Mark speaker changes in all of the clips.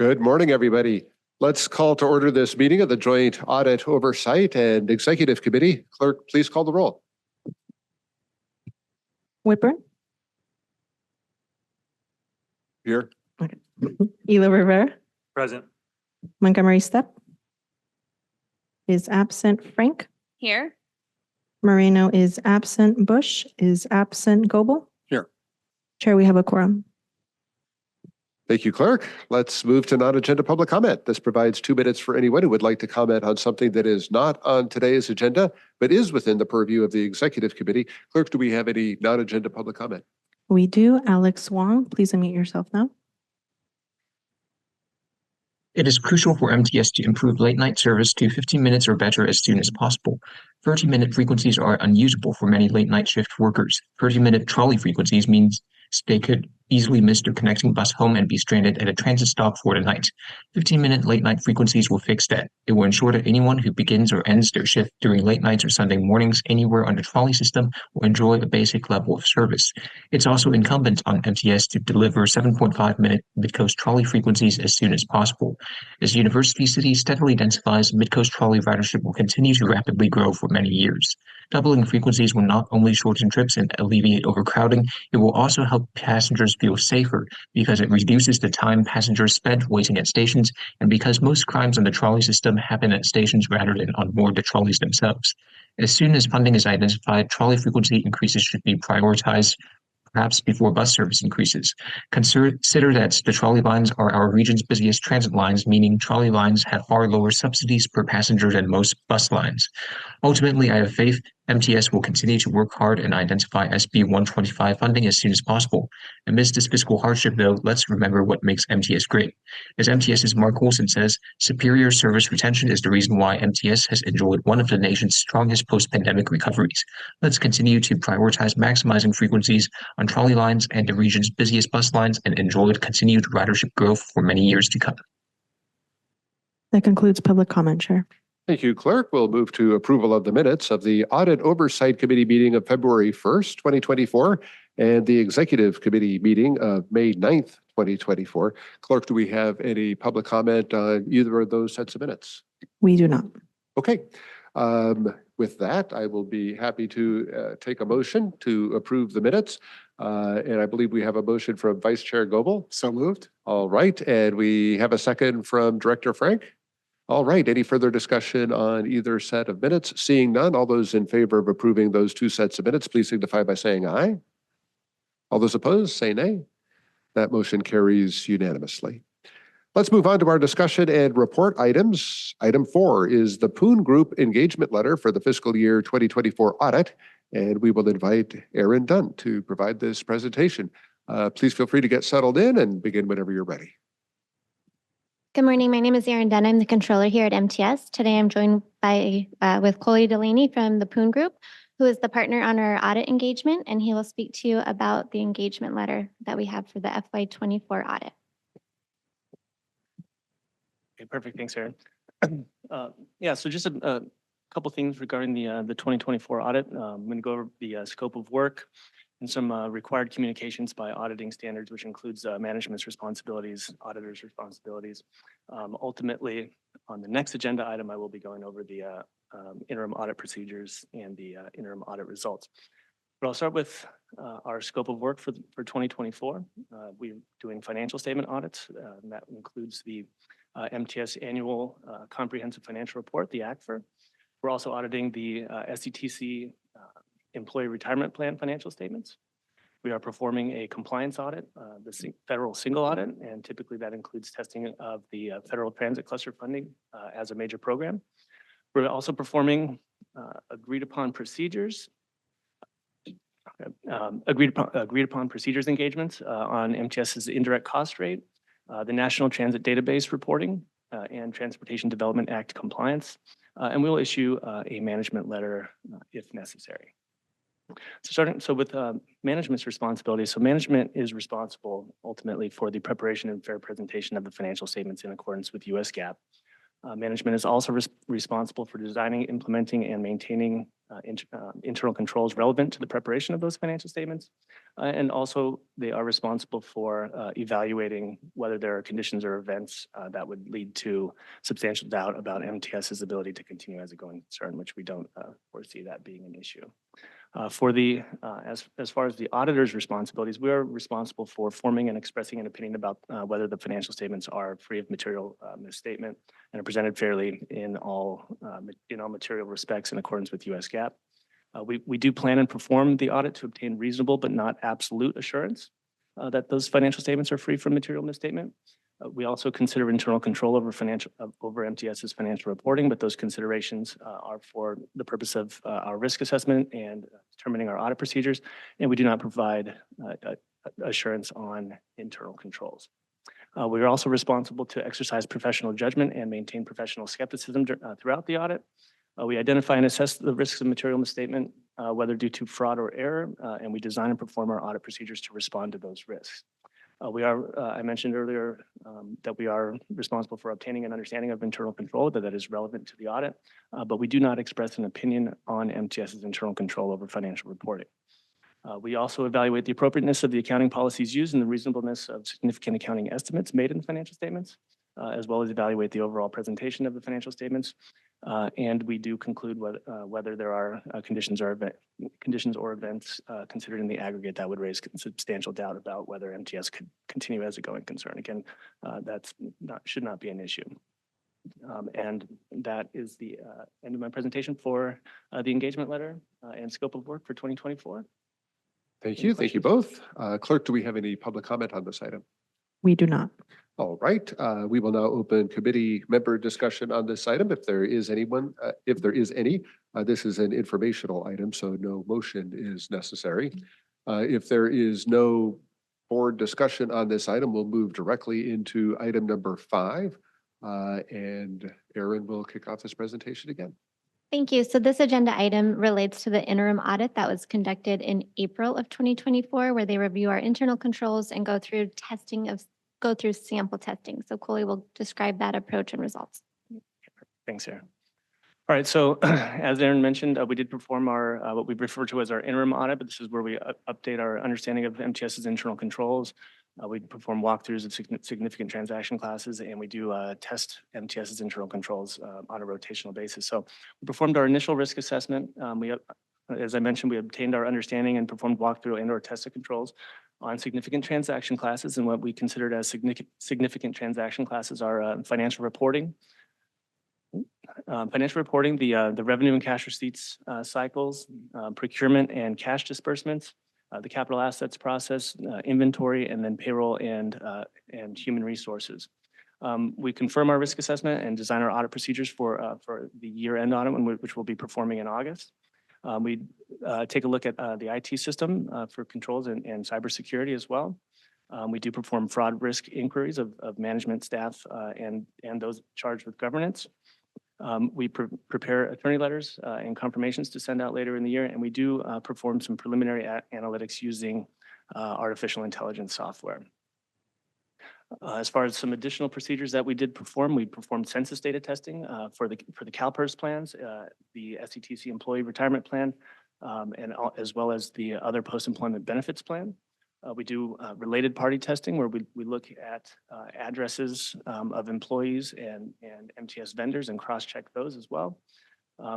Speaker 1: Good morning, everybody. Let's call to order this meeting of the Joint Audit, Oversight, and Executive Committee. Clerk, please call the roll.
Speaker 2: Whitburn.
Speaker 1: Here.
Speaker 2: Okay. Ela Rivera.
Speaker 3: Present.
Speaker 2: Montgomery Stepp is absent. Frank.
Speaker 4: Here.
Speaker 2: Moreno is absent. Bush is absent. Goebel.
Speaker 1: Here.
Speaker 2: Chair, we have a quorum.
Speaker 1: Thank you, Clerk. Let's move to non-agenda public comment. This provides 2 minutes for anyone who would like to comment on something that is not on today's agenda, but is within the purview of the Executive Committee. Clerk, do we have any non-agenda public comment?
Speaker 2: We do. Alex Wong, please unmute yourself now.
Speaker 5: It is crucial for MTS to improve late-night service to 15 minutes or better as soon as possible. 30-minute frequencies are unusable for many late-night shift workers. 30-minute trolley frequencies means they could easily miss their connecting bus home and be stranded at a transit stop for the night. 15-minute late-night frequencies will fix that. It will ensure that anyone who begins or ends their shift during late nights or Sunday mornings anywhere on the trolley system will enjoy a basic level of service. It's also incumbent on MTS to deliver 7.5-minute mid-coast trolley frequencies as soon as possible. As University City steadily densifies, mid-coast trolley ridership will continue to rapidly grow for many years. Doubling frequencies will not only shorten trips and alleviate overcrowding, it will also help passengers feel safer because it reduces the time passengers spend waiting at stations and because most crimes on the trolley system happen at stations rather than on board the trolleys themselves. As soon as funding is identified, trolley frequency increases should be prioritized, perhaps before bus service increases. Consider that the trolley lines are our region's busiest transit lines, meaning trolley lines have far lower subsidies per passenger than most bus lines. Ultimately, I have faith MTS will continue to work hard and identify SB 125 funding as soon as possible. Amidst this fiscal hardship, though, let's remember what makes MTS great. As MTS's Mark Olson says, superior service retention is the reason why MTS has enjoyed one of the nation's strongest post-pandemic recoveries. Let's continue to prioritize maximizing frequencies on trolley lines and the region's busiest bus lines and enjoy continued ridership growth for many years to come.
Speaker 2: That concludes public comment, Chair.
Speaker 1: Thank you, Clerk. We'll move to approval of the minutes of the Audit Oversight Committee meeting of February 1st, 2024, and the Executive Committee meeting of May 9th, 2024. Clerk, do we have any public comment on either of those sets of minutes?
Speaker 2: We do not.
Speaker 1: Okay. With that, I will be happy to take a motion to approve the minutes. And I believe we have a motion from Vice Chair Goebel.
Speaker 3: So moved.
Speaker 1: All right. And we have a second from Director Frank. All right. Any further discussion on either set of minutes? Seeing none, all those in favor of approving those 2 sets of minutes, please signify by saying aye. All those opposed, say nay. That motion carries unanimously. Let's move on to our discussion and report items. Item 4 is the Poon Group engagement letter for the fiscal year 2024 audit, and we will invite Erin Dunn to provide this presentation. Please feel free to get settled in and begin whenever you're ready.
Speaker 4: Good morning. My name is Erin Dunn. I'm the controller here at MTS. Today I'm joined by with Chloe Delaney from the Poon Group, who is the partner on our audit engagement, and he will speak to you about the engagement letter that we have for the FY24 audit.
Speaker 3: Okay, perfect. Thanks, Erin. Yeah, so just a couple things regarding the 2024 audit. I'm going to go over the scope of work and some required communications by auditing standards, which includes management's responsibilities, auditors' responsibilities. Ultimately, on the next agenda item, I will be going over the interim audit procedures and the interim audit results. But I'll start with our scope of work for 2024. We're doing financial statement audits, and that includes the MTS Annual Comprehensive Financial Report, the ACFR. We're also auditing the SETC Employee Retirement Plan financial statements. We are performing a compliance audit, the federal single audit, and typically that includes testing of the federal transit cluster funding as a major program. We're also performing agreed upon procedures engagements on MTS's indirect cost rate, the National Transit Database reporting, and Transportation Development Act compliance, and we'll issue a management letter if necessary. So with management's responsibility, so management is responsible ultimately for the preparation and fair presentation of the financial statements in accordance with US GAAP. Management is also responsible for designing, implementing, and maintaining internal controls relevant to the preparation of those financial statements. And also, they are responsible for evaluating whether there are conditions or events that would lead to substantial doubt about MTS's ability to continue as a going concern, which we don't foresee that being an issue. For the, as far as the auditor's responsibilities, we are responsible for forming and expressing an opinion about whether the financial statements are free of material misstatement and are presented fairly in all material respects in accordance with US GAAP. We do plan and perform the audit to obtain reasonable but not absolute assurance that those financial statements are free from material misstatement. We also consider internal control over MTS's financial reporting, but those considerations are for the purpose of our risk assessment and determining our audit procedures, and we do not provide assurance on internal controls. We are also responsible to exercise professional judgment and maintain professional skepticism throughout the audit. We identify and assess the risks of material misstatement, whether due to fraud or error, and we design and perform our audit procedures to respond to those risks. I mentioned earlier that we are responsible for obtaining an understanding of internal control that is relevant to the audit, but we do not express an opinion on MTS's internal control over financial reporting. We also evaluate the appropriateness of the accounting policies used and the reasonableness of significant accounting estimates made in financial statements, as well as evaluate the overall presentation of the financial statements. And we do conclude whether there are conditions or events considered in the aggregate that would raise substantial doubt about whether MTS could continue as a going concern. Again, should not be an issue. And that is the end of my presentation for the engagement letter and scope of work for 2024.
Speaker 1: Thank you. Thank you both. Clerk, do we have any public comment on this item?
Speaker 2: We do not.
Speaker 1: All right, we will now open committee member discussion on this item. If there is anyone, this is an informational item, so no motion is necessary. If there is no board discussion on this item, we'll move directly into item number 5. And Erin will kick off this presentation again.
Speaker 4: Thank you. So this agenda item relates to the interim audit that was conducted in April of 2024, where they review our internal controls and go through sample testing. So Coley will describe that approach and results.
Speaker 3: Thanks, Erin. All right, so as Erin mentioned, we did perform our what we refer to as our interim audit, but this is where we update our understanding of MTS's internal controls. We perform walkthroughs of significant transaction classes, and we do test MTS's internal controls on a rotational basis. So we performed our initial risk assessment. As I mentioned, we obtained our understanding and performed walkthrough and/or tested controls on significant transaction classes, and what we considered as significant transaction classes are financial reporting. The revenue and cash receipts cycles, procurement and cash disbursements, the capital assets process, inventory, and then payroll and human resources. We confirm our risk assessment and design our audit procedures for the year-end audit, which we'll be performing in August. We take a look at the IT system for controls and cybersecurity as well. We do perform fraud risk inquiries of management staff and those charged with governance. We prepare attorney letters and confirmations to send out later in the year, and we do perform some preliminary analytics using artificial intelligence software. As far as some additional procedures that we did perform, we performed census data testing for the CalPERS plans, the SETC employee retirement plan, and as well as the other post-employment benefits plan. We do related party testing where we look at addresses of employees and MTS vendors and cross-check those as well.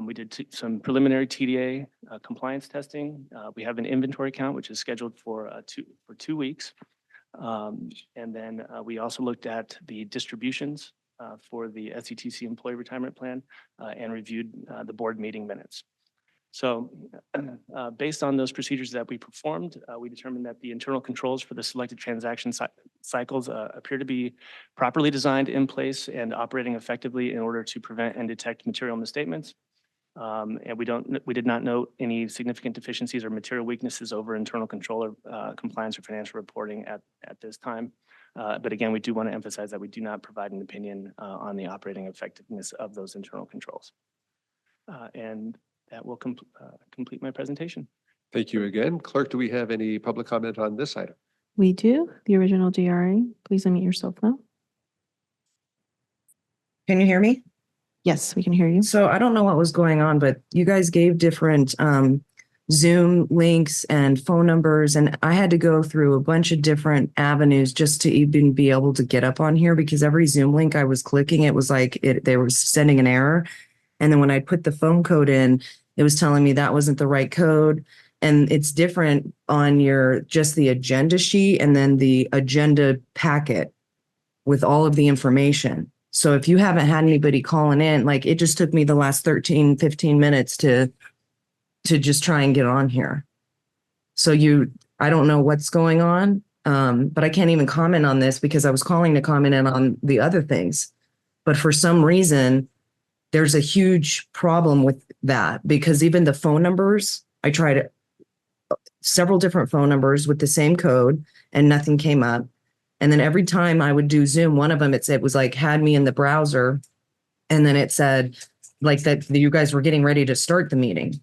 Speaker 3: We did some preliminary TDA compliance testing. We have an inventory count, which is scheduled for 2 weeks. And then we also looked at the distributions for the SETC employee retirement plan and reviewed the board meeting minutes. So based on those procedures that we performed, we determined that the internal controls for the selected transaction cycles appear to be properly designed, in place, and operating effectively in order to prevent and detect material misstatements. And we did not note any significant deficiencies or material weaknesses over internal control or compliance or financial reporting at this time. But again, we do want to emphasize that we do not provide an opinion on the operating effectiveness of those internal controls. And that will complete my presentation.
Speaker 1: Thank you again. Clerk, do we have any public comment on this item?
Speaker 2: We do. The original DRA. Please unmute yourself now.
Speaker 6: Can you hear me?
Speaker 2: Yes, we can hear you.
Speaker 6: So I don't know what was going on, but you guys gave different Zoom links and phone numbers, and I had to go through a bunch of different avenues just to even be able to get up on here because every Zoom link I was clicking, it was like they were sending an error. And then when I put the phone code in, it was telling me that wasn't the right code. And it's different on your just the agenda sheet and then the agenda packet with all of the information. So if you haven't had anybody calling in, like it just took me the last 13, 15 minutes to just try and get on here. So I don't know what's going on, but I can't even comment on this because I was calling to comment in on the other things. But for some reason, there's a huge problem with that because even the phone numbers, I tried several different phone numbers with the same code and nothing came up. And then every time I would do Zoom, one of them, it was like had me in the browser. And then it said like that you guys were getting ready to start the meeting.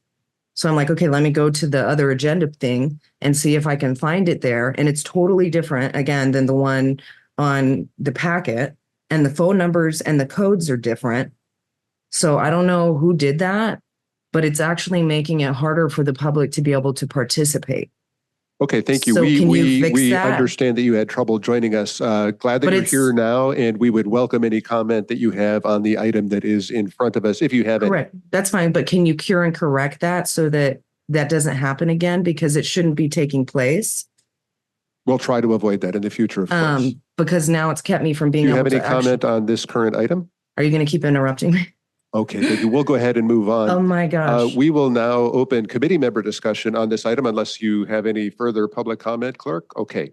Speaker 6: So I'm like, okay, let me go to the other agenda thing and see if I can find it there. And it's totally different again than the one on the packet, and the phone numbers and the codes are different. So I don't know who did that, but it's actually making it harder for the public to be able to participate.
Speaker 1: Okay, thank you.
Speaker 6: So can you fix
Speaker 1: we
Speaker 6: that?
Speaker 1: understand that you had trouble joining us. Glad that
Speaker 6: But
Speaker 1: you're
Speaker 6: it's-
Speaker 1: here now, and we would welcome any comment that you have on the item that is in front of us, if you have any.
Speaker 6: Correct. That's fine. But can you cure and correct that so that that doesn't happen again? Because it shouldn't be taking place.
Speaker 1: We'll try to avoid that in the future, of course.
Speaker 6: Because now it's kept me from
Speaker 1: Do
Speaker 6: being
Speaker 1: you
Speaker 6: able
Speaker 1: have
Speaker 6: to
Speaker 1: any comment on this current item?
Speaker 6: Are you going to keep interrupting me?
Speaker 1: Okay, thank you. We'll go ahead and move on.
Speaker 6: Oh my gosh.
Speaker 1: We will now open committee member discussion on this item unless you have any further public comment, clerk. Okay.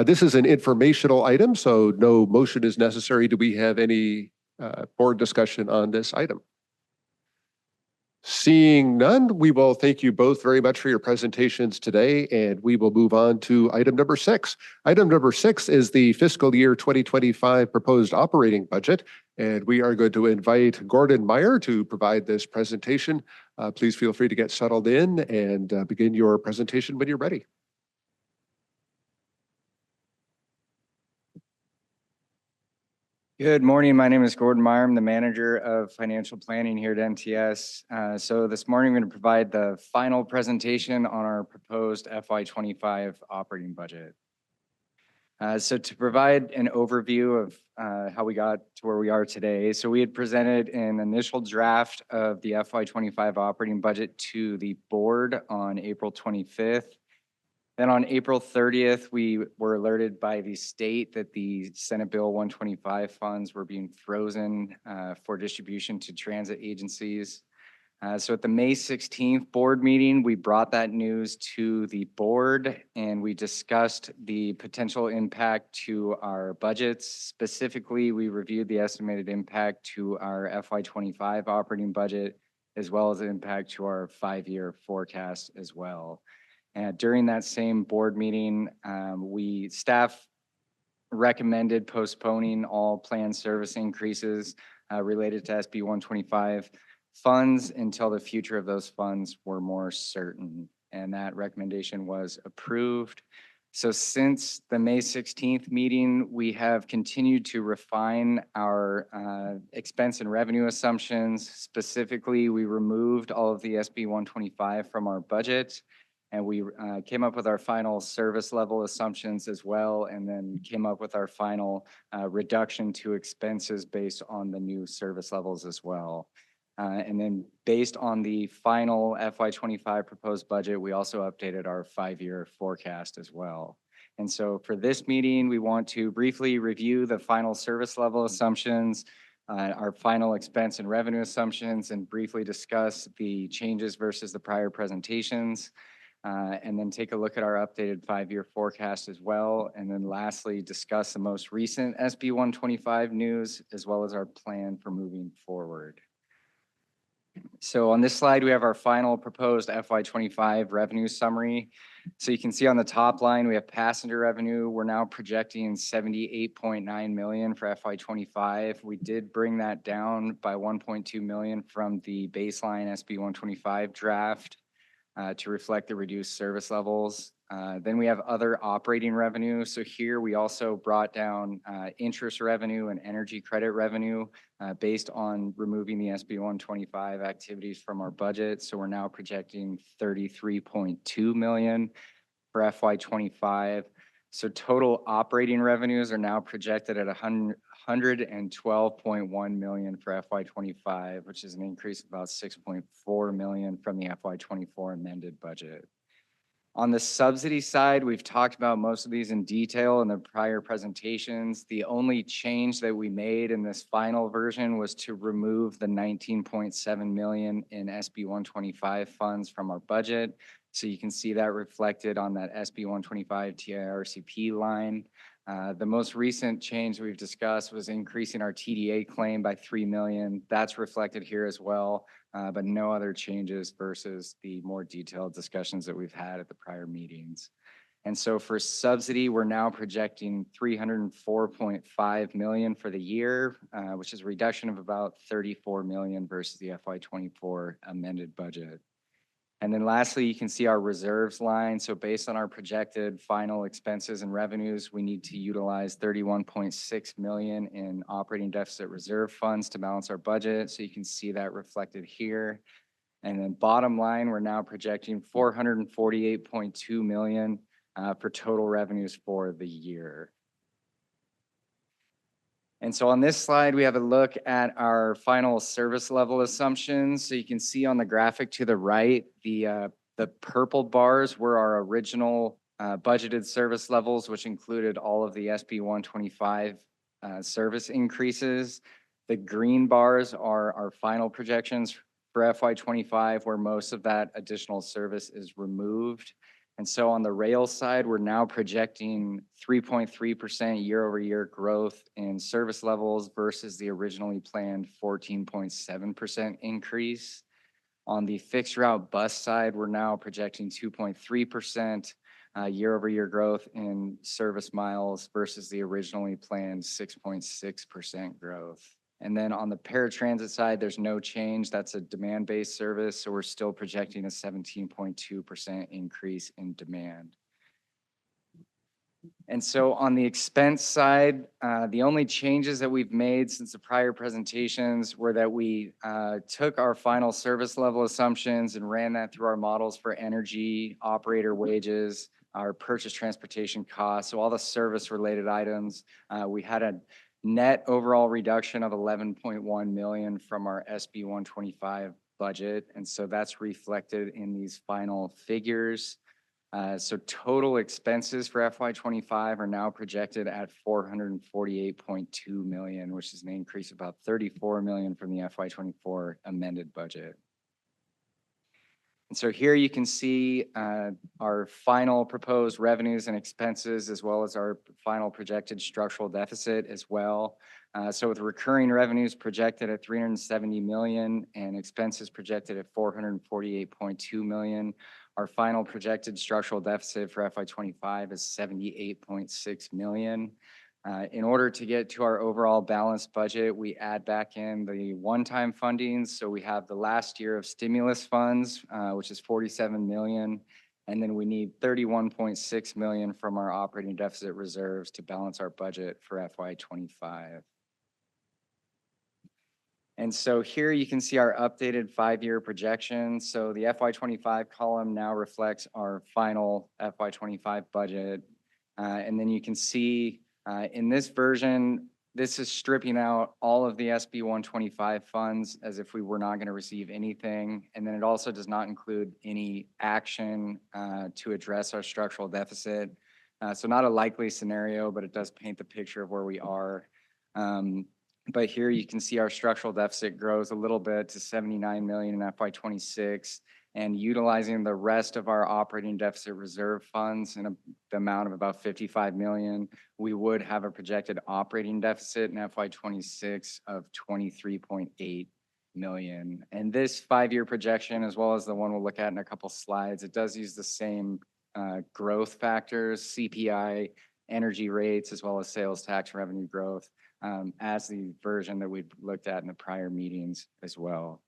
Speaker 1: This is an informational item, so no motion is necessary. Do we have any board discussion on this item? Seeing none, we will thank you both very much for your presentations today, and we will move on to item number 6. Item number 6 is the fiscal year 2025 proposed operating budget, and we are going to invite Gordon Meyer to provide this presentation. Please feel free to get settled in and begin your presentation when you're ready.
Speaker 7: Good morning. My name is Gordon Meyer. I'm the manager of financial planning here at MTS. So this morning, I'm going to provide the final presentation on our proposed FY25 operating budget. So to provide an overview of how we got to where we are today, so we had presented an initial draft of the FY25 operating budget to the board on April 25th. Then on April 30th, we were alerted by the state that the Senate Bill 125 funds were being frozen for distribution to transit agencies. So at the May 16th board meeting, we brought that news to the board and we discussed the potential impact to our budgets. Specifically, we reviewed the estimated impact to our FY25 operating budget, as well as the impact to our 5-year forecast as well. And during that same board meeting, staff recommended postponing all planned service increases related to SB 125 funds until the future of those funds were more certain. And that recommendation was approved. So since the May 16th meeting, we have continued to refine our expense and revenue assumptions. Specifically, we removed all of the SB 125 from our budget. And we came up with our final service level assumptions as well, and then came up with our final reduction to expenses based on the new service levels as well. And then based on the final FY25 proposed budget, we also updated our 5-year forecast as well. And so for this meeting, we want to briefly review the final service level assumptions, our final expense and revenue assumptions, and briefly discuss the changes versus the prior presentations. And then take a look at our updated 5-year forecast as well. And then lastly, discuss the most recent SB 125 news, as well as our plan for moving forward. So on this slide, we have our final proposed FY25 revenue summary. So you can see on the top line, we have passenger revenue. We're now projecting $78.9 million for FY25. We did bring that down by $1.2 million from the baseline SB 125 draft. To reflect the reduced service levels. Then we have other operating revenue. So here we also brought down interest revenue and energy credit revenue based on removing the SB 125 activities from our budget. So we're now projecting 33.2 million for FY25. So total operating revenues are now projected at 112.1 million for FY25, which is an increase of about 6.4 million from the FY24 amended budget. On the subsidy side, we've talked about most of these in detail in the prior presentations. The only change that we made in this final version was to remove the 19.7 million in SB 125 funds from our budget. So you can see that reflected on that SB 125 TIRCP line. The most recent change we've discussed was increasing our TDA claim by 3 million. That's reflected here as well, but no other changes versus the more detailed discussions that we've had at the prior meetings. And so for subsidy, we're now projecting 304.5 million for the year, which is a reduction of about 34 million versus the FY24 amended budget. And then lastly, you can see our reserves line. So based on our projected final expenses and revenues, we need to utilize 31.6 million in operating deficit reserve funds to balance our budget. So you can see that reflected here. And then bottom line, we're now projecting 448.2 million for total revenues for the year. And so on this slide, we have a look at our final service level assumptions. So you can see on the graphic to the right, the purple bars were our original budgeted service levels, which included all of the SB 125 service increases. The green bars are our final projections for FY25, where most of that additional service is removed. And so on the rail side, we're now projecting 3.3% year-over-year growth in service levels versus the originally planned 14.7% increase. On the fixed route bus side, we're now projecting 2.3% year-over-year growth in service miles versus the originally planned 6.6% growth. And then on the paratransit side, there's no change. That's a demand-based service, so we're still projecting a 17.2% increase in demand. And so on the expense side, the only changes that we've made since the prior presentations were that we took our final service level assumptions and ran that through our models for energy, operator wages, our purchase transportation costs. So all the service-related items, we had a net overall reduction of 11.1 million from our SB 125 budget. And so that's reflected in these final figures. So total expenses for FY25 are now projected at 448.2 million, which is an increase of about 34 million from the FY24 amended budget. And so here you can see our final proposed revenues and expenses, as well as our final projected structural deficit as well. So with recurring revenues projected at 370 million and expenses projected at 448.2 million, our final projected structural deficit for FY25 is 78.6 million. In order to get to our overall balanced budget, we add back in the one-time fundings. So we have the last year of stimulus funds, which is 47 million. And then we need 31.6 million from our operating deficit reserves to balance our budget for FY25. And so here you can see our updated 5-year projection. So the FY25 column now reflects our final FY25 budget. And then you can see in this version, this is stripping out all of the SB 125 funds as if we were not going to receive anything. And then it also does not include any action to address our structural deficit. So not a likely scenario, but it does paint the picture of where we are. But here you can see our structural deficit grows a little bit to 79 million in FY26, and utilizing the rest of our operating deficit reserve funds in the amount of about 55 million, we would have a projected operating deficit in FY26 of 23.8 million. And this 5-year projection, as well as the one we'll look at in a couple slides, it does use the same growth factors, CPI, energy rates, as well as sales tax revenue growth, as the version that we've looked at in the prior meetings as well.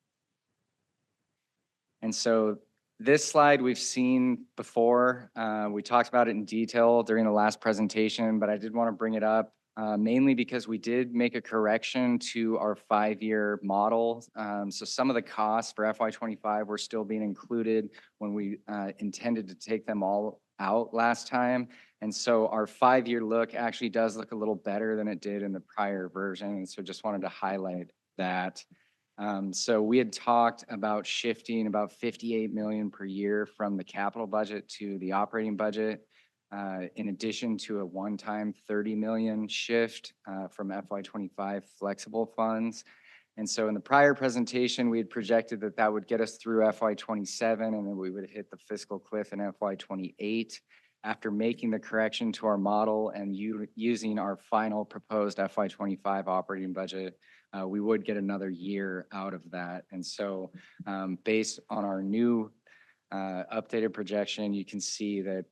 Speaker 7: And so This slide we've seen before. We talked about it in detail during the last presentation, but I did want to bring it up mainly because we did make a correction to our 5-year model. So some of the costs for FY25 were still being included when we intended to take them all out last time. And so our 5-year look actually does look a little better than it did in the prior version. And so just wanted to highlight that. So we had talked about shifting about 58 million per year from the capital budget to the operating budget, in addition to a one-time 30 million shift from FY25 flexible funds. And so in the prior presentation, we had projected that that would get us through FY27 and then we would hit the fiscal cliff in FY28. After making the correction to our model and using our final proposed FY25 operating budget, we would get another year out of that. And so based on our new updated projection, you can see that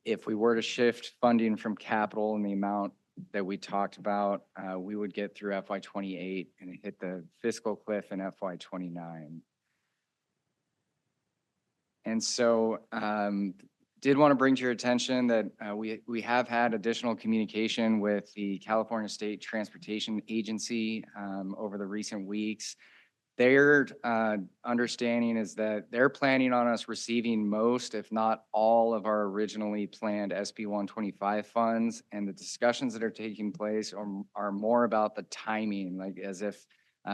Speaker 7: if we were to shift funding from capital in the amount that we talked about, we would get through FY28 and hit the fiscal cliff in FY29. And so did want to bring to your attention that we have had additional communication with the California State Transportation Agency over the recent weeks. Their understanding is that they're planning on us receiving most, if not all, of our originally planned SB 125 funds. And the discussions that are taking place are more about the timing, like as if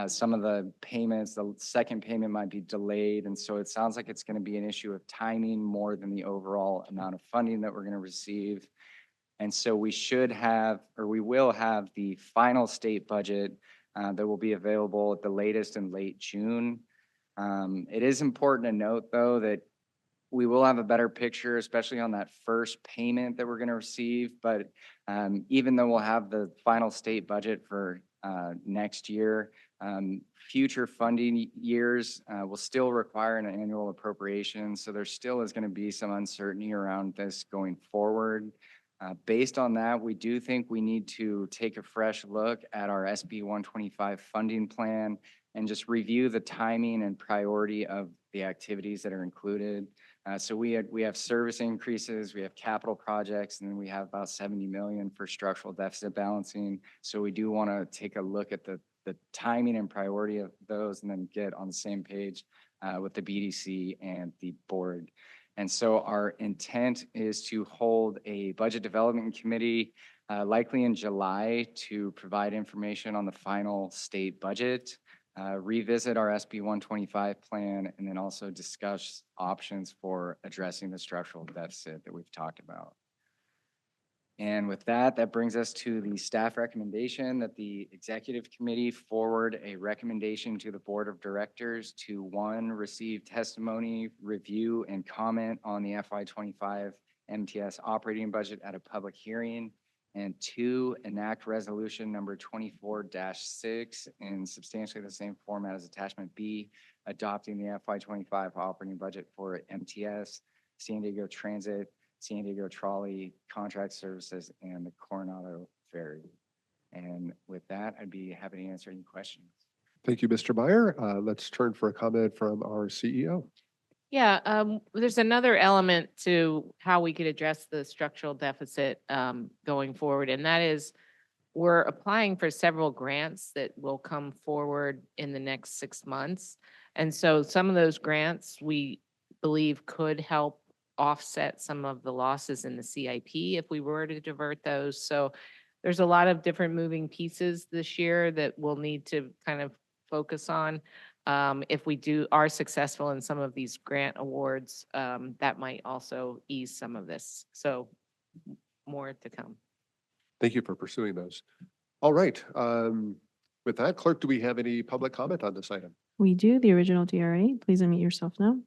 Speaker 7: some of the payments, the second payment might be delayed. And so it sounds like it's going to be an issue of timing more than the overall amount of funding that we're going to receive. And so we should have, or we will have the final state budget that will be available at the latest in late June. It is important to note though that we will have a better picture, especially on that first payment that we're going to receive. But even though we'll have the final state budget for next year, future funding years will still require an annual appropriation. So there still is going to be some uncertainty around this going forward. Based on that, we do think we need to take a fresh look at our SB 125 funding plan and just review the timing and priority of the activities that are included. So we have service increases, we have capital projects, and then we have about 70 million for structural deficit balancing. So we do want to take a look at the timing and priority of those and then get on the same page with the BDC and the board. And so our intent is to hold a budget development committee likely in July to provide information on the final state budget, revisit our SB 125 plan, and then also discuss options for addressing the structural deficit that we've talked about. And with that, that brings us to the staff recommendation that the executive committee forward a recommendation to the board of directors to 1, receive testimony, review, and comment on the FY25 MTS operating budget at a public hearing, and 2, enact resolution number 24-6 in substantially the same format as attachment B, adopting the FY25 operating budget for MTS, San Diego Transit, San Diego Trolley, Contract Services, and the Coronado Ferry. And with that, I'd be happy to answer any questions.
Speaker 1: Thank you, Mr. Meyer. Let's turn for a comment from our CEO.
Speaker 8: Yeah, there's another element to how we could address the structural deficit going forward, and that is we're applying for several grants that will come forward in the next 6 months. And so some of those grants we believe could help offset some of the losses in the CIP if we were to divert those. So there's a lot of different moving pieces this year that we'll need to kind of focus on. If we are successful in some of these grant awards, that might also ease some of this. So more to come.
Speaker 1: Thank you for pursuing those. All right. With that, clerk, do we have any public comment on this item?
Speaker 2: We do. The original DRA. Please unmute yourself now.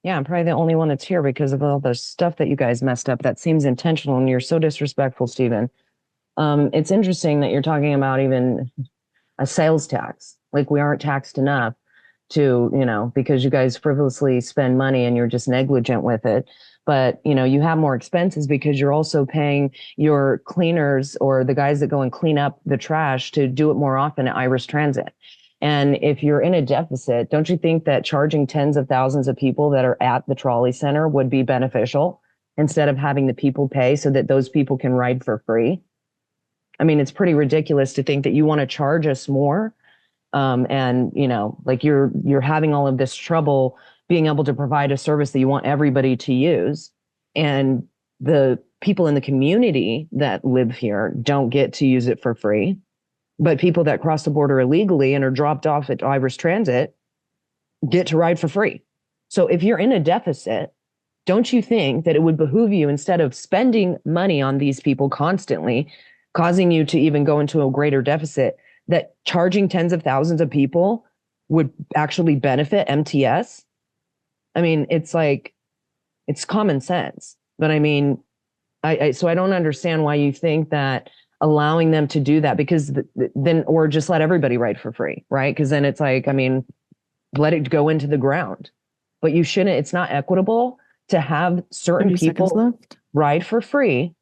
Speaker 9: Yeah, I'm probably the only one that's here because of all the stuff that you guys messed up. That seems intentional and you're so disrespectful, Stephen. It's interesting that you're talking about even a sales tax. Like we aren't taxed enough to, because you guys frivolously spend money and you're just negligent with it. But, you have more expenses because you're also paying your cleaners or the guys that go and clean up the trash to do it more often at Iris Transit. And if you're in a deficit, don't you think that charging tens of thousands of people that are at the trolley center would be beneficial instead of having the people pay so that those people can ride for free? I mean, it's pretty ridiculous to think that you want to charge us more. And you know, like you're having all of this trouble being able to provide a service that you want everybody to use. And the people in the community that live here don't get to use it for free. But people that cross the border illegally and are dropped off at Ivers Transit get to ride for free. So if you're in a deficit, don't you think that it would behoove you, instead of spending money on these people constantly, causing you to even go into a greater deficit, that charging tens of thousands of people would actually benefit MTS? I mean, it's like, it's common sense. But I mean, so I don't understand why you think that allowing them to do that, because then, or just let everybody ride for free, right? Because then it's like, I mean, let it go into the ground. But you shouldn't, it's not equitable to have certain
Speaker 2: 30 seconds
Speaker 9: people
Speaker 2: left.
Speaker 9: ride for free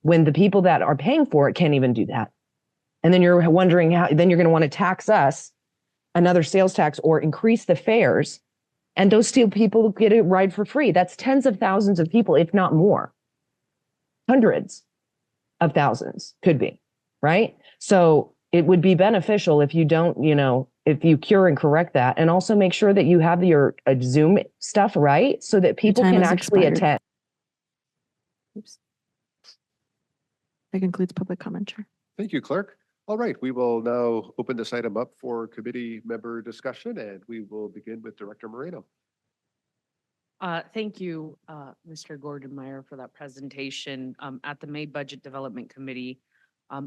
Speaker 9: when the people that are paying for it can't even do that. And then you're wondering how, then you're going to want to tax us another sales tax or increase the fares. And those still people get a ride for free. That's tens of thousands of people, if not more. Hundreds of thousands could be, right? So it would be beneficial if you don't, you know, if you cure and correct that, and also make sure that you have your Zoom stuff right so that people
Speaker 2: time
Speaker 9: can
Speaker 2: has
Speaker 9: actually
Speaker 2: expired.
Speaker 9: attend.
Speaker 2: Oops. That concludes public comment, Chair.
Speaker 1: Thank you, Clerk. All right, we will now open this item up for committee member discussion, and we will begin with Director Moreno.
Speaker 10: Thank you, Mr. Gordon Meyer, for that presentation. At the May Budget Development Committee,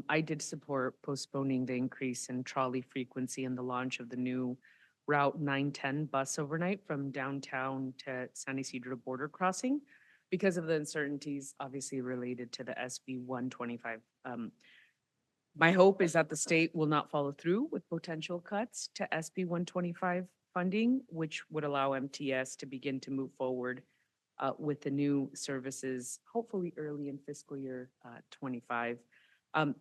Speaker 10: I did support postponing the increase in trolley frequency and the launch of the new Route 910 bus overnight from downtown to San Isidro border crossing because of the uncertainties obviously related to the SB 125. My hope is that the state will not follow through with potential cuts to SB 125 funding, which would allow MTS to begin to move forward with the new services, hopefully early in fiscal year 25.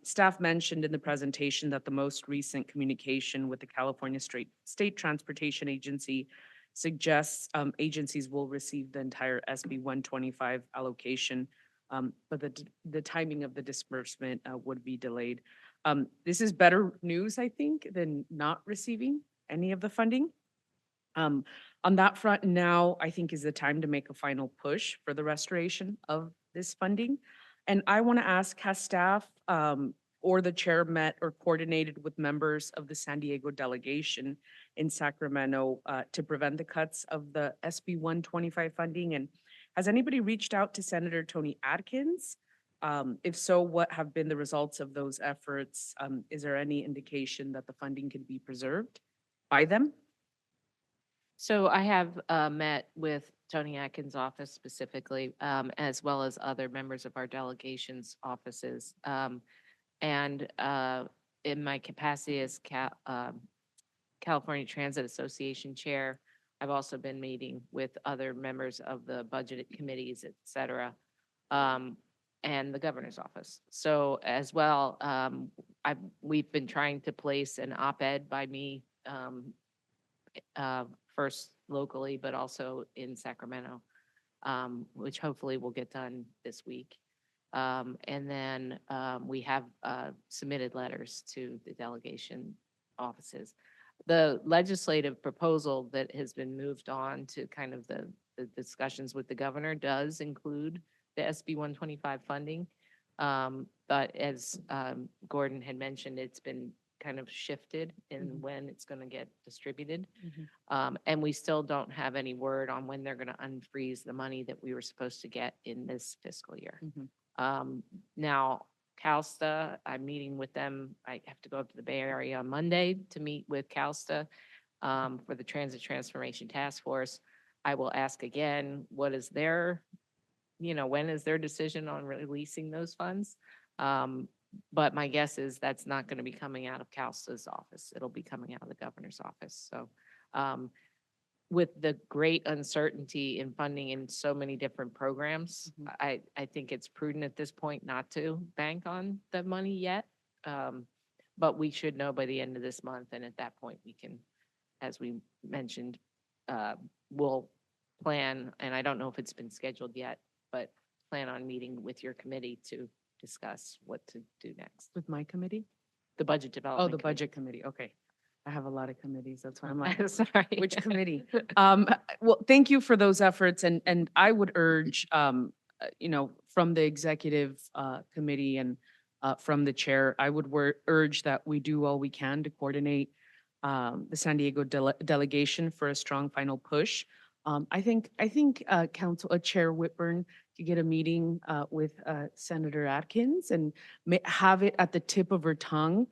Speaker 10: Staff mentioned in the presentation that the most recent communication with the California State Transportation Agency suggests agencies will receive the entire SB 125 allocation, but the timing of the disbursement would be delayed. This is better news, I think, than not receiving any of the funding. On that front now, I think is the time to make a final push for the restoration of this funding. And I want to ask, has staff or the chair met or coordinated with members of the San Diego delegation in Sacramento to prevent the cuts of the SB 125 funding? And has anybody reached out to Senator Tony Atkins? If so, what have been the results of those efforts? Is there any indication that the funding can be preserved by them?
Speaker 8: So I have met with Tony Atkins' office specifically, as well as other members of our delegation's offices. And in my capacity as California Transit Association Chair, I've also been meeting with other members of the budget committees, et cetera, and the governor's office. So as well, we've been trying to place an op-ed by me first locally, but also in Sacramento, which hopefully will get done this week. And then we have submitted letters to the delegation offices. The legislative proposal that has been moved on to kind of the discussions with the governor does include the SB 125 funding. But as Gordon had mentioned, it's been kind of shifted in when it's going to get distributed. And we still don't have any word on when they're going to unfreeze the money that we were supposed to get in this fiscal year. Now, CalSTA, I'm meeting with them. I have to go up to the Bay Area on Monday to meet with CalSTA for the Transit Transformation Task Force. I will ask again, what is their, when is their decision on releasing those funds? But my guess is that's not going to be coming out of CalSTA's office. It'll be coming out of the governor's office. So with the great uncertainty in funding in so many different programs, I think it's prudent at this point not to bank on the money yet. but we should know by the end of this month. And at that point, we can, as we mentioned, we'll plan, and I don't know if it's been scheduled yet, but plan on meeting with your committee to discuss what to do next.
Speaker 10: With my committee?
Speaker 8: The budget
Speaker 10: Oh,
Speaker 8: development.
Speaker 10: the
Speaker 8: Committee.
Speaker 10: budget committee. Okay. I have a lot of committees. That's why I'm like,
Speaker 8: Sorry.
Speaker 10: which committee? Well, thank you for those efforts. And I would urge, from the executive committee and from the chair, I would urge that we do all we can to coordinate the San Diego delegation for a strong final push. I think Chair Whitburn to get a meeting with Senator Atkins and have it at the tip of her tongue,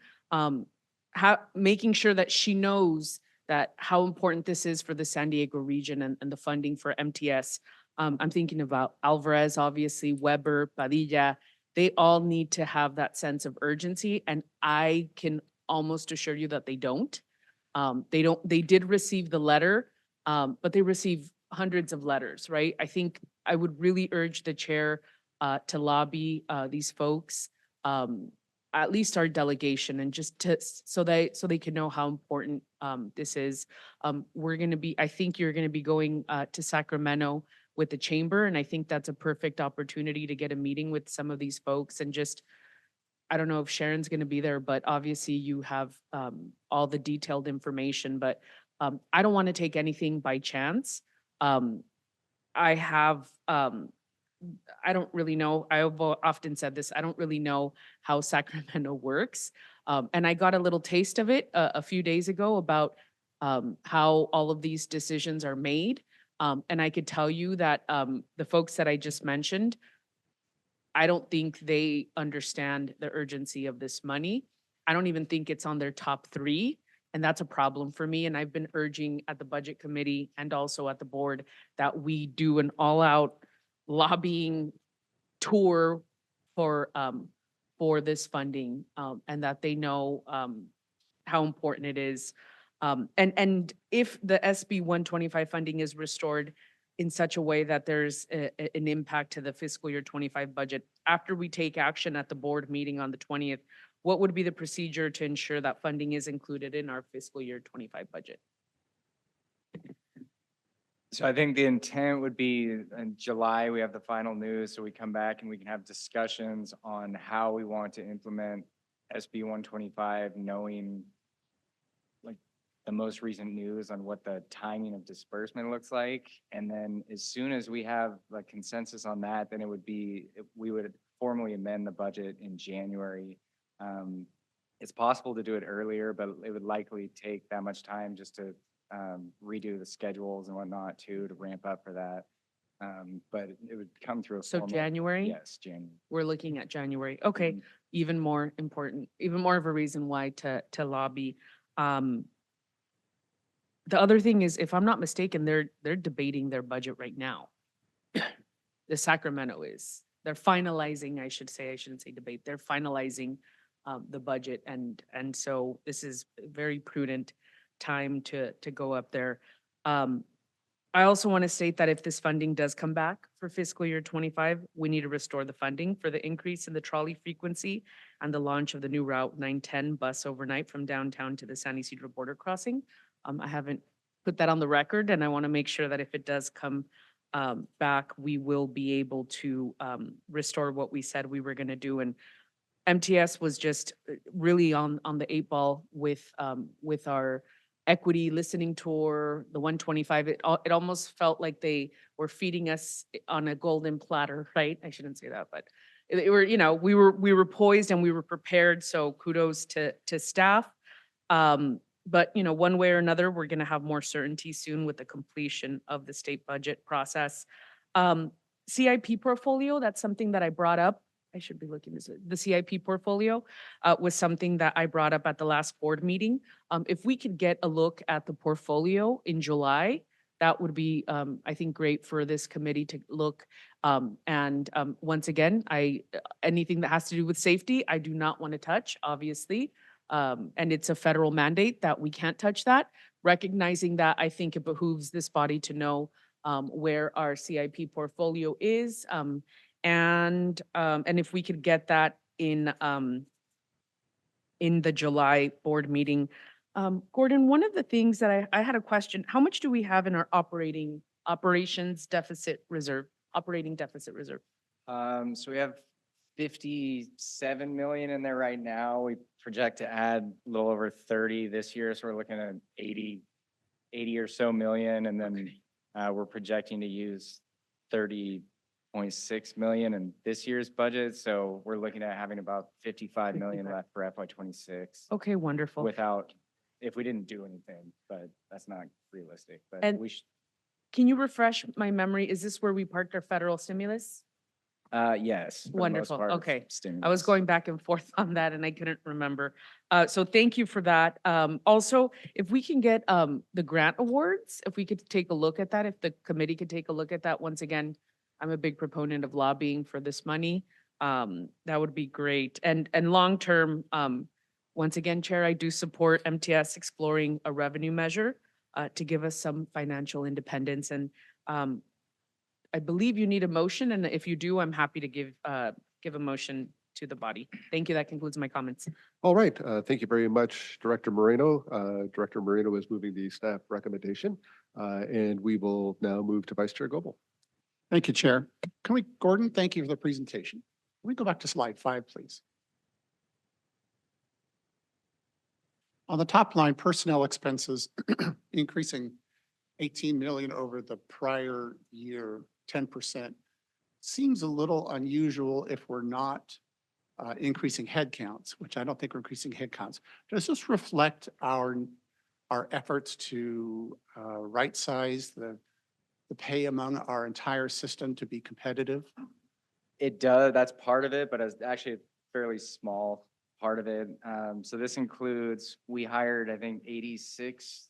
Speaker 10: making sure that she knows that how important this is for the San Diego region and the funding for MTS. I'm thinking about Alvarez, obviously, Weber, Padilla. They all need to have that sense of urgency, and I can almost assure you that they don't. They did receive the letter, but they receive hundreds of letters, right? I think I would really urge the chair to lobby these folks, at least our delegation, and just so they can know how important this is. I think you're gonna be going to Sacramento with the chamber, and I think that's a perfect opportunity to get a meeting with some of these folks and just, I don't know if Sharon's going to be there, but obviously you have all the detailed information, but I don't want to take anything by chance. I don't really know. I've often said this. I don't really know how Sacramento works. And I got a little taste of it a few days ago about how all of these decisions are made. And I could tell you that the folks that I just mentioned, I don't think they understand the urgency of this money. I don't even think it's on their top 3. And that's a problem for me. And I've been urging at the budget committee and also at the board that we do an all-out lobbying tour for this funding, and that they know how important it is. And if the SB 125 funding is restored in such a way that there's an impact to the fiscal year 25 budget, after we take action at the board meeting on the 20th, what would be the procedure to ensure that funding is included in our fiscal year 25 budget?
Speaker 7: So I think the intent would be in July, we have the final news, so we come back and we can have discussions on how we want to implement SB 125, knowing like the most recent news on what the timing of disbursement looks like. And then as soon as we have a consensus on that, then we would formally amend the budget in January. It's possible to do it earlier, but it would likely take that much time just to redo the schedules and whatnot too, to ramp up for that. But it would come through a
Speaker 10: So
Speaker 7: formal.
Speaker 10: January?
Speaker 7: Yes, January.
Speaker 10: We're looking at January. Okay,
Speaker 7: Mhm.
Speaker 10: even more important, even more of a reason why to lobby. The other thing is, if I'm not mistaken, they're debating their budget right now. The Sacramento is. They're finalizing, I shouldn't say debate. They're finalizing the budget, and so this is a very prudent time to go up there. I also want to state that if this funding does come back for fiscal year 25, we need to restore the funding for the increase in the trolley frequency and the launch of the new Route 910 bus overnight from downtown to the San Isidro border crossing. I haven't put that on the record, and I want to make sure that if it does come back, we will be able to restore what we said we were going to do. And MTS was just really on the 8 ball with our equity listening tour, the 125. It almost felt like they were feeding us on a golden platter, right? I shouldn't say that, but we were poised and we were prepared. So kudos to staff. But one way or another, we're going to have more certainty soon with the completion of the state budget process. CIP portfolio, that's something that I brought up. I should be looking at the CIP portfolio was something that I brought up at the last board meeting. If we could get a look at the portfolio in July, that would be, I think, great for this committee to look. And once again, anything that has to do with safety, I do not want to touch, obviously. And it's a federal mandate that we can't touch that. Recognizing that, I think it behooves this body to know where our CIP portfolio is. And if we could get that in in the July board meeting. Gordon, one of the things that I had a question, how much do we have in our operating deficit reserve?
Speaker 7: So we have 57 million in there right now. We project to add a little over 30 this year. So we're looking at 80 or so million. And then we're projecting to use 30.6 million in this year's budget. So we're looking at having about 55 million left for FY26
Speaker 10: Okay, wonderful.
Speaker 7: without, if we didn't do anything, but that's not realistic. But
Speaker 10: And-
Speaker 7: we should,
Speaker 10: Can you refresh my memory? Is this where we parked our federal stimulus?
Speaker 7: yes. for the most
Speaker 10: Wonderful,
Speaker 7: part, it's
Speaker 10: okay. I was
Speaker 7: stimulus.
Speaker 10: going back and forth on that and I couldn't remember. So thank you for that. Also, if we can get the grant awards, if we could take a look at that, if the committee could take a look at that, once again, I'm a big proponent of lobbying for this money. That would be great. And long-term, once again, Chair, I do support MTS exploring a revenue measure to give us some financial independence. And I believe you need a motion, and if you do, I'm happy to give a motion to the body. Thank you. That concludes my comments.
Speaker 1: All right, thank you very much, Director Moreno. Director Moreno is moving the staff recommendation, and we will now move to Vice Chair Goebel.
Speaker 11: Thank you, Chair. Gordon, thank you for the presentation. Can we go back to slide 5, please? On the top line, personnel expenses increasing 18 million over the prior year, 10%. Seems a little unusual if we're not increasing headcounts, which I don't think we're increasing headcounts. Does this reflect our efforts to right-size the pay among our entire system to be competitive?
Speaker 7: It does, that's part of it, but it's actually a fairly small part of it. So this includes, we hired, I think, 86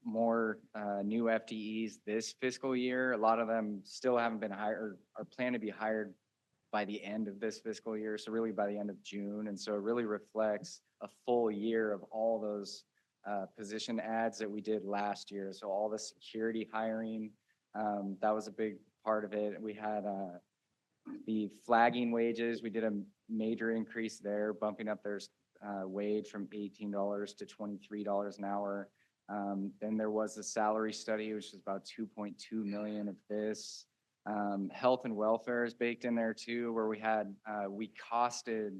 Speaker 7: more new FTEs this fiscal year. A lot of them still haven't been hired, or plan to be hired by the end of this fiscal year, so really by the end of June. And so it really reflects a full year of all those position ads that we did last year. So all the security hiring, that was a big part of it. We had the flagging wages. We did a major increase there, bumping up their wage from $18 to $23 an hour. Then there was the salary study, which is about 2.2 million of this. Health and welfare is baked in there too, where we costed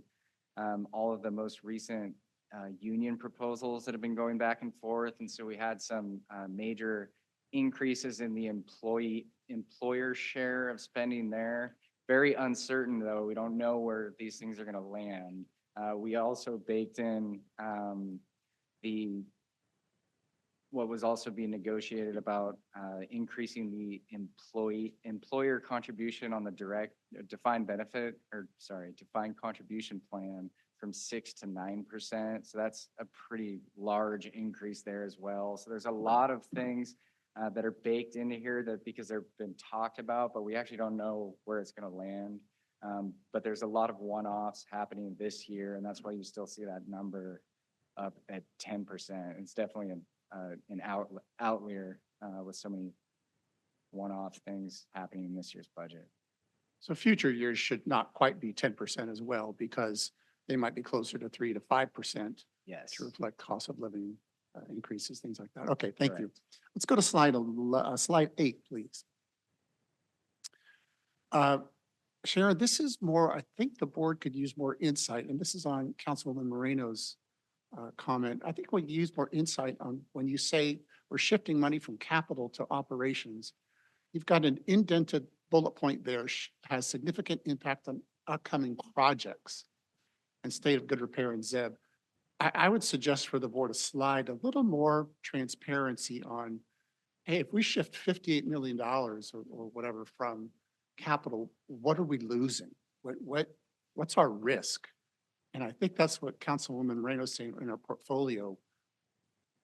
Speaker 7: all of the most recent union proposals that have been going back and forth. And so we had some major increases in the employer share of spending there. Very uncertain though. We don't know where these things are going to land. We also baked in what was also being negotiated about increasing the employer contribution on the defined contribution plan from 6 to 9%. So that's a pretty large increase there as well. So there's a lot of things that are baked into here that because they've been talked about, but we actually don't know where it's going to land. But there's a lot of one-offs happening this year, and that's why you still see that number up at 10%. It's definitely an outlier with so many one-off things happening in this year's budget.
Speaker 11: So future years should not quite be 10% as well, because they might be closer to 3 to 5%.
Speaker 7: Yes.
Speaker 11: To reflect cost of living increases, things like that. Okay, thank you.
Speaker 7: Correct.
Speaker 11: Let's go to slide 8, please. Sharon, this is more, I think the board could use more insight, and this is on Councilwoman Moreno's comment. I think we use more insight on when you say we're shifting money from capital to operations. You've got an indented bullet point there, has significant impact on upcoming projects and state of good repair and ZEB. I would suggest for the board a slide, a little more transparency on, hey, if we shift $58 million or whatever from capital, what are we losing? What's our risk? And I think that's what Councilwoman Moreno is saying in our portfolio.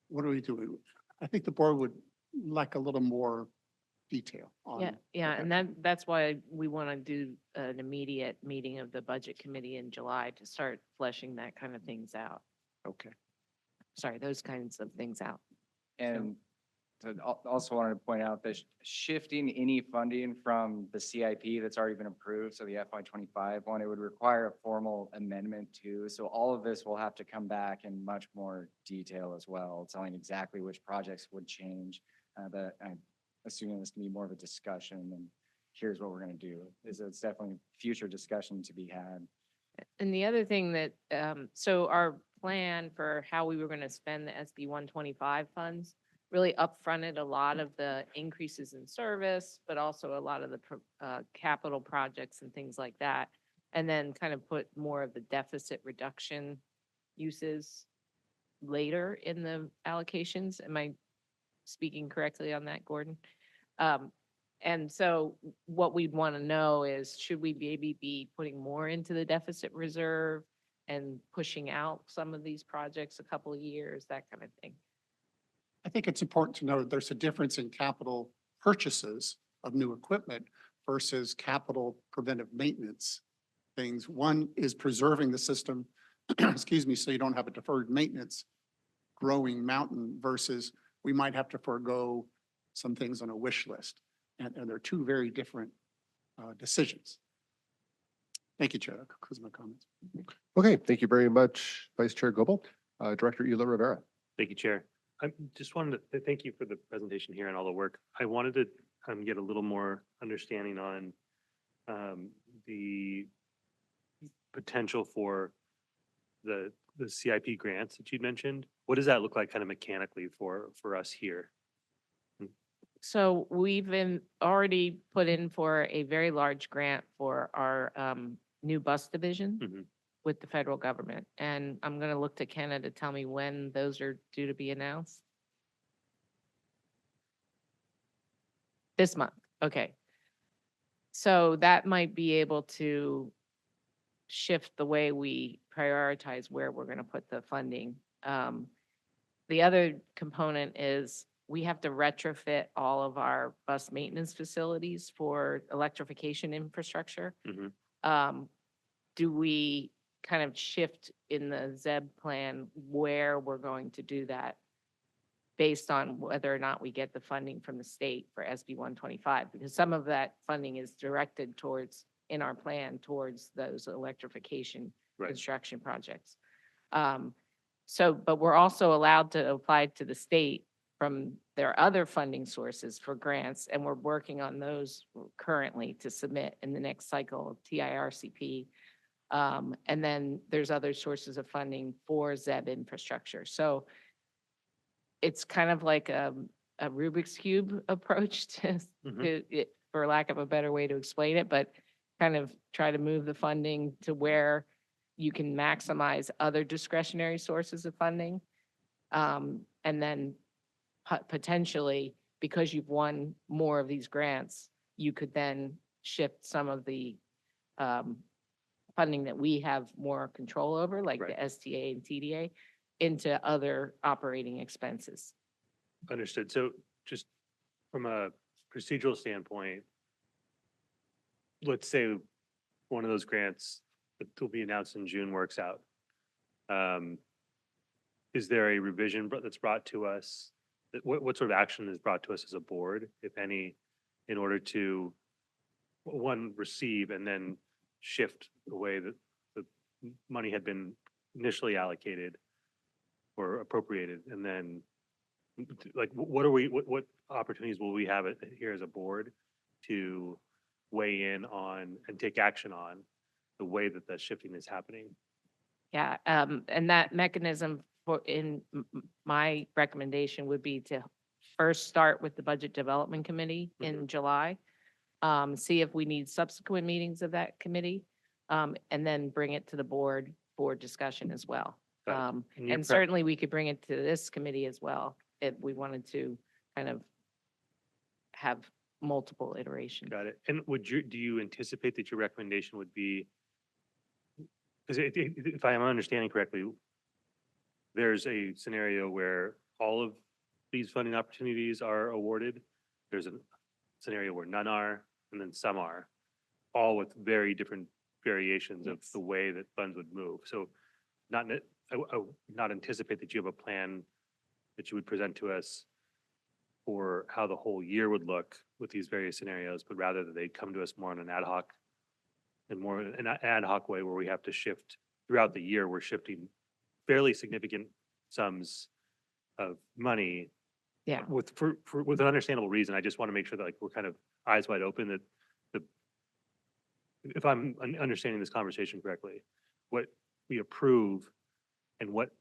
Speaker 11: What are we doing? I think the board would like a little more detail on.
Speaker 8: Yeah, and that's why we want to do an immediate meeting of the budget committee in July to start fleshing that kind of things out.
Speaker 11: Okay.
Speaker 8: Sorry, those kinds of things out.
Speaker 7: And Also wanted to point out that shifting any funding from the CIP that's already been approved, so the FY25 one, it would require a formal amendment too. So all of this will have to come back in much more detail as well, telling exactly which projects would change. But I'm assuming this can be more of a discussion and here's what we're going to do. It's definitely future discussion to be had.
Speaker 8: And the other thing that, so our plan for how we were going to spend the SB 125 funds really upfronted a lot of the increases in service, but also a lot of the capital projects and things like that. And then kind of put more of the deficit reduction uses later in the allocations. Am I speaking correctly on that, Gordon? And so what we'd want to know is, should we maybe be putting more into the deficit reserve and pushing out some of these projects a couple of years, that kind of thing?
Speaker 11: I think it's important to note there's a difference in capital purchases of new equipment versus capital preventive maintenance things. One is preserving the system, excuse me, so you don't have a deferred maintenance growing mountain versus we might have to forego some things on a wish list. And they're two very different decisions. Thank you, Chair. That concludes my comments.
Speaker 1: Okay, thank you very much, Vice Chair Goebel. Director Ela Rivera.
Speaker 12: Thank you, Chair. I just wanted to thank you for the presentation here and all the work. I wanted to get a little more understanding on the potential for the CIP grants that you'd mentioned. What does that look like kind of mechanically for us here?
Speaker 8: So we've already put in for a very large grant for our new bus division with the federal government. And I'm going to look to Kenna to tell me when those are due to be announced. This month. Okay. So that might be able to shift the way we prioritize where we're going to put the funding. The other component is we have to retrofit all of our bus maintenance facilities for electrification infrastructure. Do we kind of shift in the ZEB plan where we're going to do that based on whether or not we get the funding from the state for SB 125? Because some of that funding is directed towards, in our plan, towards those electrification construction projects. But we're also allowed to apply to the state from their other funding sources for grants, and we're working on those currently to submit in the next cycle of TIRCP. And then there's other sources of funding for ZEB infrastructure. So it's kind of like a Rubik's Cube approach to it, for lack of a better way to explain it, but kind of try to move the funding to where you can maximize other discretionary sources of funding. And then potentially, because you've won more of these grants, you could then shift some of the funding that we have more control over, like the STA and TDA, into other operating expenses.
Speaker 12: Understood. So just from a procedural standpoint, let's say one of those grants that will be announced in June works out. Is there a revision that's brought to us? What sort of action is brought to us as a board, if any, in order to, one, receive and then shift the way that the money had been initially allocated or appropriated? And then, like, what opportunities will we have here as a board to weigh in on and take action on the way that the shifting is happening?
Speaker 8: Yeah, and that mechanism my recommendation would be to first start with the Budget Development Committee in July, see if we need subsequent meetings of that committee, and then bring it to the board for discussion as well. And certainly we could bring it to this committee as well if we wanted to kind of have multiple iterations.
Speaker 12: Got it. And do you anticipate that your recommendation would be, because if I am understanding correctly, there's a scenario where all of these funding opportunities are awarded. There's a scenario where none are, and then some are, all with very different variations of the way that funds would move. So I would not anticipate that you have a plan that you would present to us for how the whole year would look with these various scenarios, but rather that they come to us more in an ad hoc way where we have to shift throughout the year. We're shifting fairly significant sums of money
Speaker 8: Yeah.
Speaker 12: with an understandable reason. I just want to make sure that like we're kind of eyes wide open that if I'm understanding this conversation correctly, what we approve and what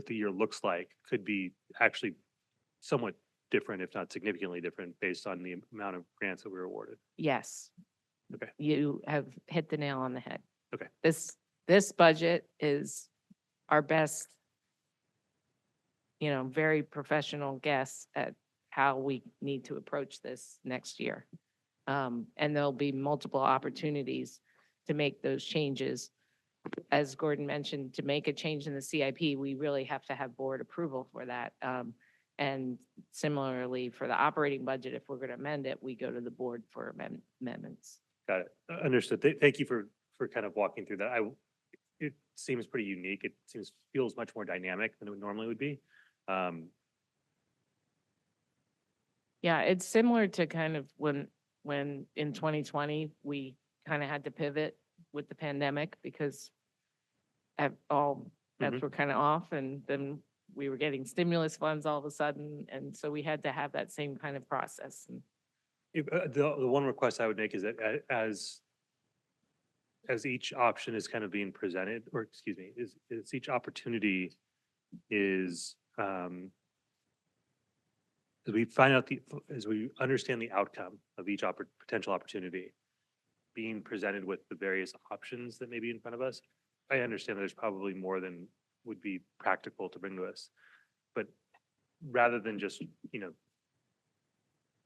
Speaker 12: the year looks like could be actually somewhat different, if not significantly different, based on the amount of grants that we were awarded.
Speaker 8: Yes.
Speaker 12: Okay.
Speaker 8: You have hit the nail on the head.
Speaker 12: Okay.
Speaker 8: This budget is our best, very professional guess at how we need to approach this next year. And there'll be multiple opportunities to make those changes. As Gordon mentioned, to make a change in the CIP, we really have to have board approval for that. And similarly, for the operating budget, if we're going to amend it, we go to the board for amendments.
Speaker 12: Got it. Understood. Thank you for kind of walking through that. It seems pretty unique. It feels much more dynamic than it normally would be.
Speaker 8: Yeah, it's similar to kind of when in 2020, we kind of had to pivot with the pandemic because all bets were kind of off, and then we were getting stimulus funds all of a sudden. And so we had to have that same kind of process.
Speaker 12: The one request I would make is that as each option is kind of being presented, or excuse me, is each opportunity is as we find out as we understand the outcome of each potential opportunity being presented with the various options that may be in front of us, I understand that there's probably more than would be practical to bring to us. But rather than just,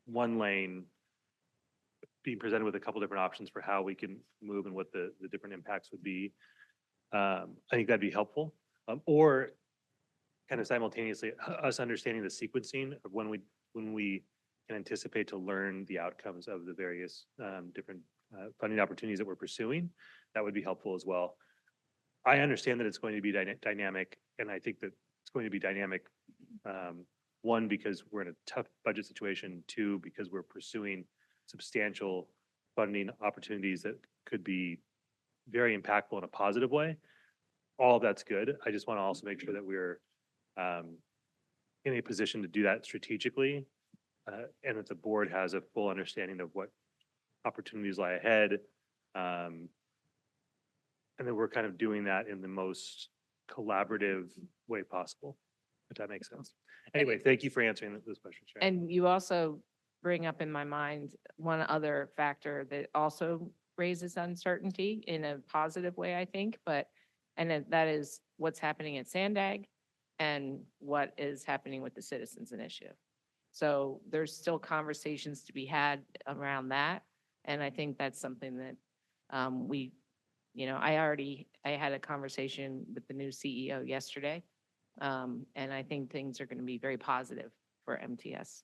Speaker 12: one lane being presented with a couple different options for how we can move and what the different impacts would be, I think that'd be helpful. Or kind of simultaneously us understanding the sequencing of when we can anticipate to learn the outcomes of the various different funding opportunities that we're pursuing, that would be helpful as well. I understand that it's going to be dynamic, and I think that it's going to be dynamic, one, because we're in a tough budget situation, two, because we're pursuing substantial funding opportunities that could be very impactful in a positive way. All of that's good. I just want to also make sure that we're in a position to do that strategically, and that the board has a full understanding of what opportunities lie ahead. And then we're kind of doing that in the most collaborative way possible, if that makes sense. Anyway, thank you for answering this question, Sharon.
Speaker 8: And you also bring up in my mind one other factor that also raises uncertainty in a positive way, I think, and that is what's happening at Sandag and what is happening with the Citizens Initiative. So there's still conversations to be had around that. And I think that's something that I had a conversation with the new CEO yesterday. And I think things are going to be very positive for MTS.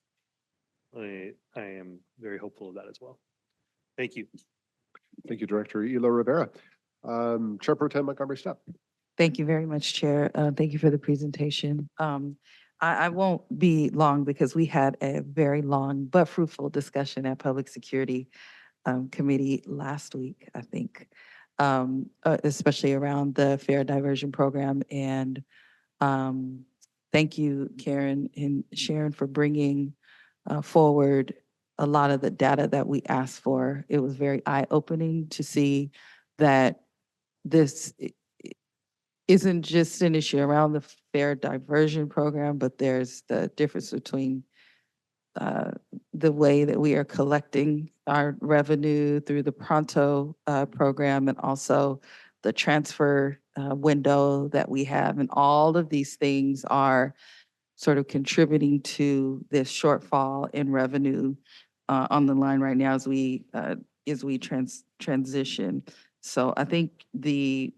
Speaker 12: I am very hopeful of that as well. Thank you.
Speaker 1: Thank you, Director Elo Rivera. Chair Pro Tem Montgomery Stepp.
Speaker 13: Thank you very much, Chair. Thank you for the presentation. I won't be long because we had a very long but fruitful discussion at Public Security Committee last week, I think, especially around the Fair Diversion Program. And thank you, Karen and Sharon, for bringing forward a lot of the data that we asked for. It was very eye-opening to see that this isn't just an issue around the Fair Diversion Program, but there's the difference between the way that we are collecting our revenue through the Pronto program and also the transfer window that we have. And all of these things are sort of contributing to this shortfall in revenue on the line right now as we transition. So I think the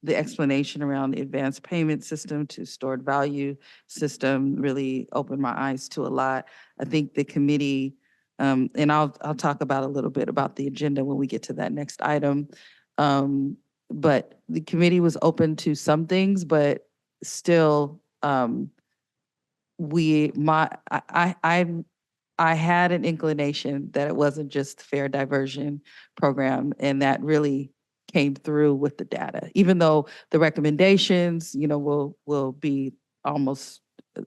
Speaker 13: explanation around the advanced payment system to stored value system really opened my eyes to a lot. I think the committee, and I'll talk about a little bit about the agenda when we get to that next item. But the committee was open to some things, but still I had an inclination that it wasn't just fair diversion program, and that really came through with the data. Even though the recommendations, will be almost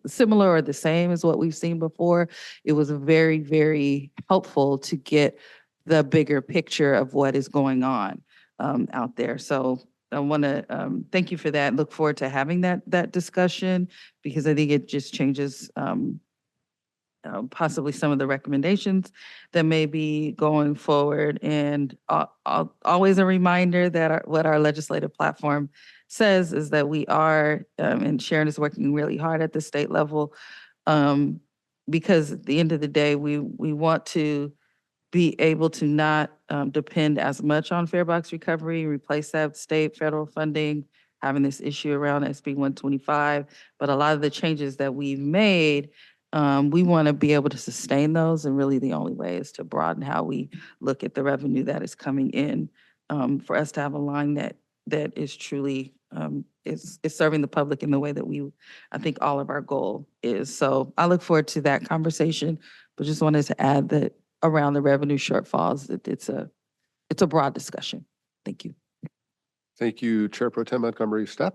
Speaker 13: similar or the same as what we've seen before, it was very, very helpful to get the bigger picture of what is going on out there. So I want to thank you for that. Look forward to having that discussion, because I think it just changes possibly some of the recommendations that may be going forward. And always a reminder that what our legislative platform says is that we are, and Sharon is working really hard at the state level, because at the end of the day, we want to be able to not depend as much on fare box recovery, replace that with state, federal funding, having this issue around SB 125. But a lot of the changes that we've made, we want to be able to sustain those. And really the only way is to broaden how we look at the revenue that is coming in, for us to have a line that is truly is serving the public in the way that I think all of our goal is. So I look forward to that conversation, but just wanted to add that around the revenue shortfalls, that it's a broad discussion. Thank you.
Speaker 1: Thank you, Chair Pro Tem Montgomery Stepp.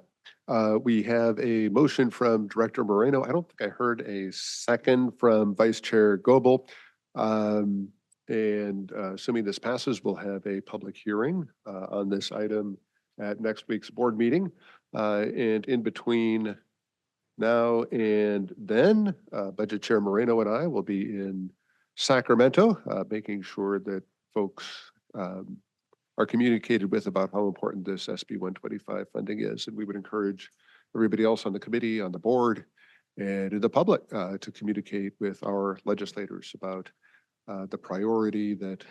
Speaker 1: We have a motion from Director Moreno. I don't think I heard a second from Vice Chair Goebel. And assuming this passes, we'll have a public hearing on this item at next week's board meeting. And in between now and then, Budget Chair Moreno and I will be in Sacramento, making sure that folks are communicated with about how important this SB 125 funding is. And we would encourage everybody else on the committee, on the board, and in the public to communicate with our legislators about the priority that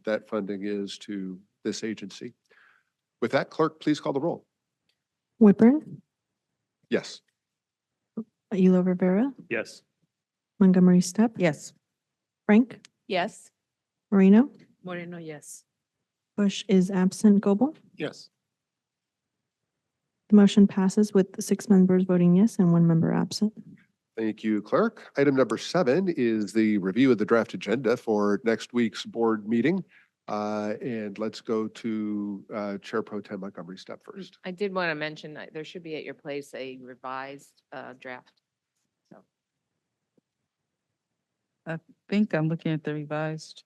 Speaker 1: that funding is to this agency. With that, clerk, please call the roll.
Speaker 2: Whitburn,
Speaker 1: Yes.
Speaker 2: Elo Rivera,
Speaker 12: Yes.
Speaker 2: Montgomery Stepp,
Speaker 13: Yes.
Speaker 2: Frank,
Speaker 8: Yes.
Speaker 2: Moreno,
Speaker 10: Moreno, yes.
Speaker 2: Bush is absent. Goebel.
Speaker 11: Yes.
Speaker 2: The motion passes with 6 members voting yes and 1 member absent.
Speaker 1: Thank you, clerk. Item number 7 is the review of the draft agenda for next week's board meeting. And let's go to Chair Pro Tem Montgomery Stepp first.
Speaker 8: I did want to mention that there should be at your place a revised draft. So
Speaker 13: I think I'm looking at the revised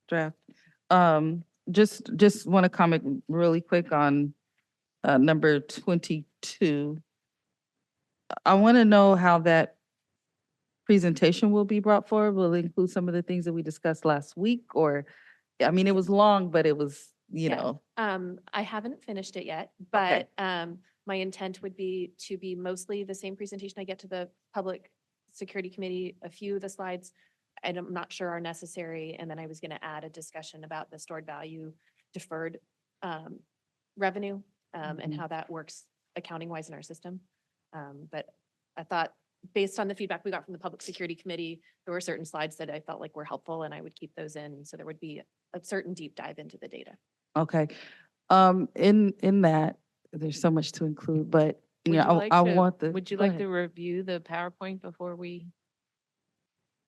Speaker 13: draft. Just want to comment really quick on number 22. I want to know how that presentation will be brought forward. Will it include some of the things that we discussed last week? Or, I mean, it was long, but it was, you know.
Speaker 14: I haven't finished it yet,
Speaker 13: Okay.
Speaker 14: but my intent would be to be mostly the same presentation I get to the Public Security Committee. A few of the slides I'm not sure are necessary, and then I was going to add a discussion about the stored value deferred revenue and how that works accounting wise in our system. But I thought, based on the feedback we got from the Public Security Committee, there were certain slides that I felt like were helpful, and I would keep those in. So there would be a certain deep dive into the data.
Speaker 13: Okay. In that, there's so much to include, but you know, I want the.
Speaker 8: Would you
Speaker 13: go
Speaker 8: like
Speaker 13: ahead.
Speaker 8: to review the PowerPoint before we?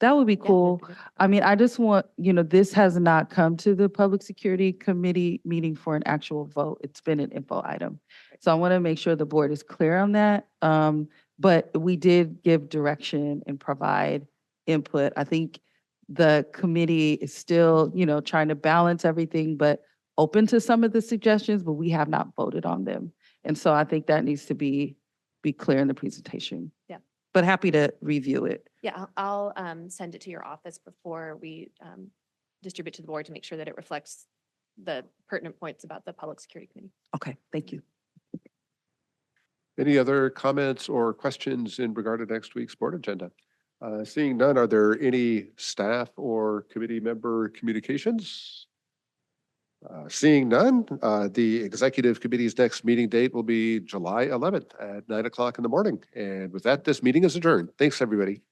Speaker 13: That would be
Speaker 8: Yeah,
Speaker 13: cool.
Speaker 8: that'd be good.
Speaker 13: I mean, I just want, this has not come to the Public Security Committee meeting for an actual vote. It's been an info item. So I want to make sure the board is clear on that. But we did give direction and provide input. I think the committee is still, trying to balance everything, but open to some of the suggestions, but we have not voted on them. And so I think that needs to be clear in the presentation.
Speaker 14: Yeah.
Speaker 13: But happy to review it.
Speaker 14: Yeah, I'll send it to your office before we distribute to the board to make sure that it reflects the pertinent points about the Public Security Committee.
Speaker 13: Okay, thank you.
Speaker 1: Any other comments or questions in regard to next week's board agenda? Seeing none, are there any staff or committee member communications? Seeing none, the executive committee's next meeting date will be July 11th at 9 o'clock in the morning. And with that, this meeting is adjourned. Thanks, everybody.